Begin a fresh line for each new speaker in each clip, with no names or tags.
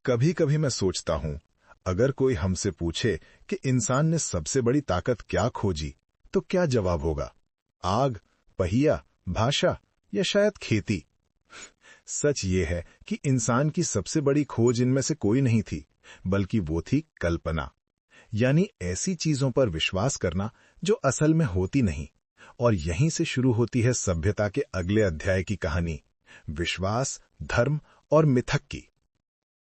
कभी कभी मैं सोचता हूं, अगर कोई हमसे पूछे कि इंसान ने सबसे बड़ी ताकत क्या खोजी, तो क्या जवाब होगा? आग, पहिया, भाषा या शायद खेती? सच ये है कि इंसान की सबसे बड़ी खोज इनमें से कोई नहीं थी, बल्कि वो थी कल्पना। यानी ऐसी चीजों पर विश्वास करना जो असल में होती नहीं। और यहीं से शुरू होती है सभ्यता के अगले अध्याय की कहानी, विश्वास, धर्म और मिथक की।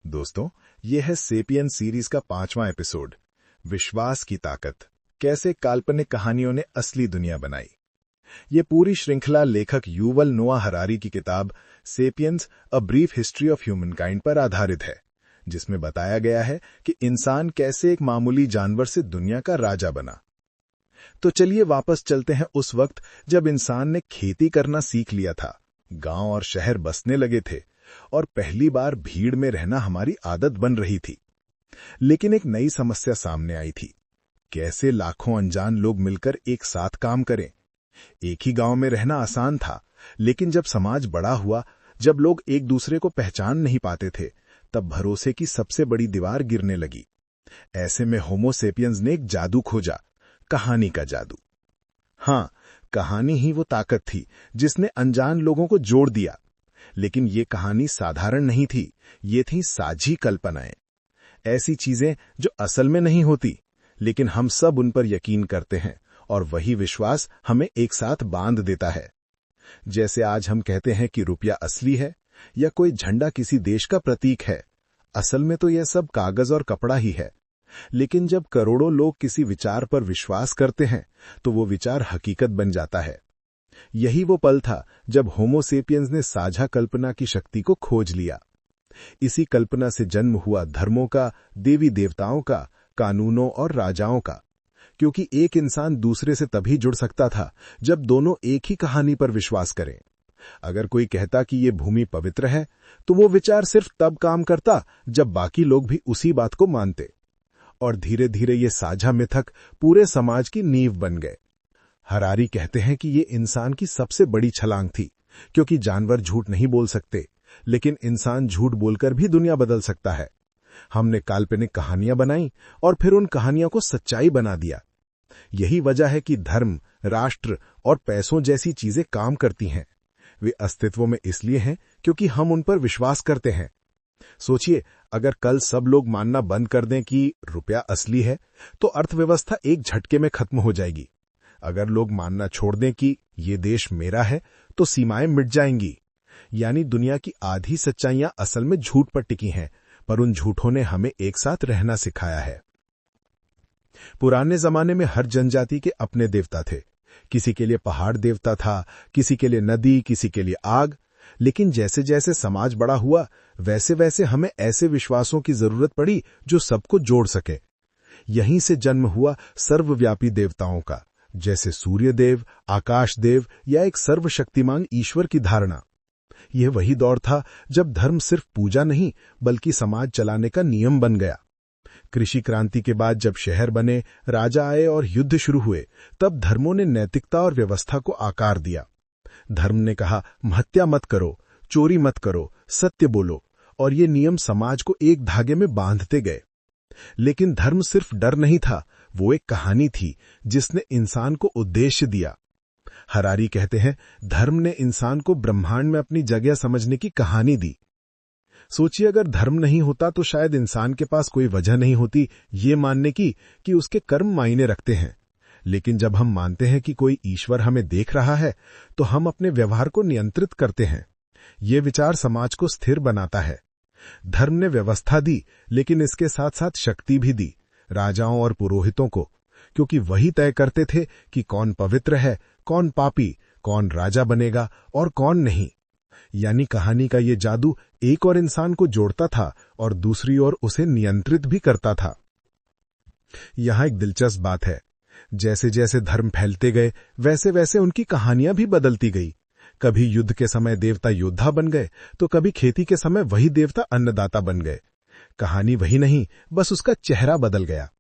दोस्तों, यह है सेपियंस सीरीज का 5वां एपिसोड, विश्वास की ताकत, कैसे काल्पनिक कहानियों ने असली दुनिया बनाई। ये पूरी श्रृंखला लेखक युवल नोआ हरारी की किताब Sapiens a brief history of humankind पर आधारित है, जिसमें बताया गया है कि इंसान कैसे एक मामूली जानवर से दुनिया का राजा बना। तो चलिए वापस चलते हैं उस वक्त जब इंसान ने खेती करना सीख लिया था, गांव और शहर बसने लगे थे और पहली बार भीड़ में रहना हमारी आदत बन रही थी। लेकिन एक नई समस्या सामने आई थी, कैसे लाखों अनजान लोग मिलकर एक साथ काम करें। एक ही गांव में रहना आसान था, लेकिन जब समाज बड़ा हुआ, जब लोग एक दूसरे को पहचान नहीं पाते थे, तब भरोसे की सबसे बड़ी दीवार गिरने लगी। ऐसे में होमो सेपियंस ने एक जादू खोजा, कहानी का जादू। हाँ, कहानी ही वो ताकत थी जिसने अनजान लोगों को जोड़ दिया। लेकिन ये कहानी साधारण नहीं थी, ये थी साझी कल्पनाएं। ऐसी चीजें जो असल में नहीं होती, लेकिन हम सब उन पर यकीन करते हैं, और वही विश्वास हमें एक साथ बांध देता है। जैसे आज हम कहते हैं कि रुपया असली है, या कोई झंडा किसी देश का प्रतीक है। असल में तो यह सब कागज और कपड़ा ही है। लेकिन जब करोड़ों लोग किसी विचार पर विश्वास करते हैं, तो वो विचार हकीकत बन जाता है। यही वो पल था जब होमो सेपियंस ने साझा कल्पना की शक्ति को खोज लिया। इसी कल्पना से जन्म हुआ धर्मों का, देवी देवताओं का, कानूनों और राजाओं का। क्योंकि एक इंसान दूसरे से तभी जुड़ सकता था जब दोनों एक ही कहानी पर विश्वास करें। अगर कोई कहता कि ये भूमि पवित्र है, तो वो विचार सिर्फ तब काम करता जब बाकी लोग भी उसी बात को मानते। और धीरे धीरे ये साझा मिथक पूरे समाज की नींव बन गए। हरारी कहते हैं कि ये इंसान की सबसे बड़ी छलांग थी, क्योंकि जानवर झूठ नहीं बोल सकते, लेकिन इंसान झूठ बोलकर भी दुनिया बदल सकता है। हमने काल्पनिक कहानियां बनाई और फिर उन कहानियों को सच्चाई बना दिया। यही वजह है कि धर्म, राष्ट्र और पैसों जैसी चीजें काम करती हैं। वे अस्तित्व में इसलिए हैं क्योंकि हम उन पर विश्वास करते हैं। सोचिए, अगर कल सब लोग मानना बंद कर दें कि रुपया असली है, तो अर्थव्यवस्था एक झटके में खत्म हो जाएगी। अगर लोग मानना छोड़ दें कि ये देश मेरा है, तो सीमाएं मिट जाएंगी। यानी दुनिया की आधी सच्चाइयां असल में झूठ पर टिकी हैं, पर उन झूठों ने हमें एक साथ रहना सिखाया है। पुराने जमाने में हर जनजाति के अपने देवता थे। किसी के लिए पहाड़ देवता था, किसी के लिए नदी, किसी के लिए आग। लेकिन जैसे जैसे समाज बड़ा हुआ, वैसे वैसे हमें ऐसे विश्वासों की जरूरत पड़ी जो सबको जोड़ सके। यहीं से जन्म हुआ सर्वव्यापी देवताओं का, जैसे सूर्यदेव, आकाशदेव या एक सर्वशक्तिमान ईश्वर की धारणा। यह वही दौर था जब धर्म सिर्फ पूजा नहीं, बल्कि समाज चलाने का नियम बन गया। कृषि क्रांति के बाद जब शहर बने, राजा आए और युद्ध शुरू हुए, तब धर्मों ने नैतिकता और व्यवस्था को आकार दिया। धर्म ने कहा, हत्या मत करो, चोरी मत करो, सत्य बोलो, और ये नियम समाज को एक धागे में बांधते गए। लेकिन धर्म सिर्फ डर नहीं था, वो एक कहानी थी जिसने इंसान को उद्देश्य दिया। हरारी कहते हैं, धर्म ने इंसान को ब्रह्मांड में अपनी जगह समझने की कहानी दी। सोचिए, अगर धर्म नहीं होता तो शायद इंसान के पास कोई वजह नहीं होती ये मानने की कि उसके कर्म मायने रखते हैं। लेकिन जब हम मानते हैं कि कोई ईश्वर हमें देख रहा है, तो हम अपने व्यवहार को नियंत्रित करते हैं। ये विचार समाज को स्थिर बनाता है। धर्म ने व्यवस्था दी, लेकिन इसके साथ साथ शक्ति भी दी, राजाओं और पुरोहितों को, क्योंकि वही तय करते थे कि कौन पवित्र है, कौन पापी, कौन राजा बनेगा और कौन नहीं। यानी कहानी का ये जादू एक और इंसान को जोड़ता था और दूसरी ओर उसे नियंत्रित भी करता था। यहां एक दिलचस्प बात है, जैसे जैसे धर्म फैलते गए, वैसे वैसे उनकी कहानियां भी बदलती गई। कभी युद्ध के समय देवता योद्धा बन गए, तो कभी खेती के समय वही देवता अन्नदाता बन गए। कहानी वही नहीं, बस उसका चेहरा बदल गया।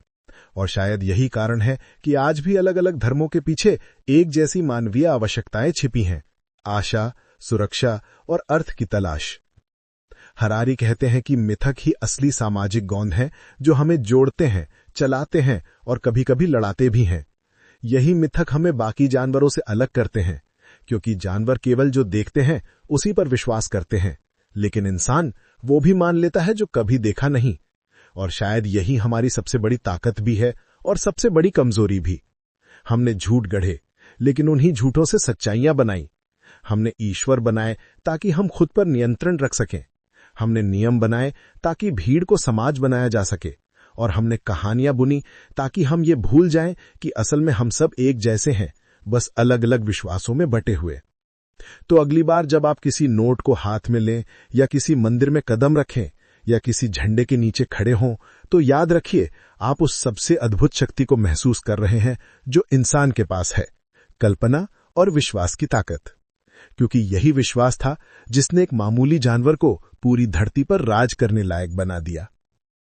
और शायद यही कारण है कि आज भी अलग अलग धर्मों के पीछे एक जैसी मानवीय आवश्यकताएं छिपी हैं, आशा, सुरक्षा और अर्थ की तलाश।
हरारी कहते हैं कि मिथक ही असली सामाजिक गोंद है जो हमें जोड़ते हैं, चलाते हैं और कभी-कभी लड़ाते भी हैं। यही मिथक हमें बाकी जानवरों से अलग करते हैं, क्योंकि जानवर केवल जो देखते हैं उसी पर विश्वास करते हैं, लेकिन इंसान वो भी मान लेता है जो कभी देखा नहीं। और शायद यही हमारी सबसे बड़ी ताकत भी है और सबसे बड़ी कमजोरी भी। हमने झूठ गढ़े, लेकिन उन्हीं झूठों से सच्चाइयां बनाई। हमने ईश्वर बनाए ताकि हम खुद पर नियंत्रण रख सकें। हमने नियम बनाए ताकि भीड़ को समाज बनाया जा सके। और हमने कहानियां बुनी ताकि हम ये भूल जाएं कि असल में हम सब एक जैसे हैं, बस अलग अलग विश्वासों में बटे हुए। तो अगली बार जब आप किसी नोट को हाथ में लें या किसी मंदिर में कदम रखें या किसी झंडे के नीचे खड़े हों, तो याद रखिए आप उस सबसे अद्भुत शक्ति को महसूस कर रहे हैं जो इंसान के पास है, कल्पना और विश्वास की ताकत। क्योंकि यही विश्वास था जिसने एक मामूली जानवर को पूरी धरती पर राज करने लायक बना दिया।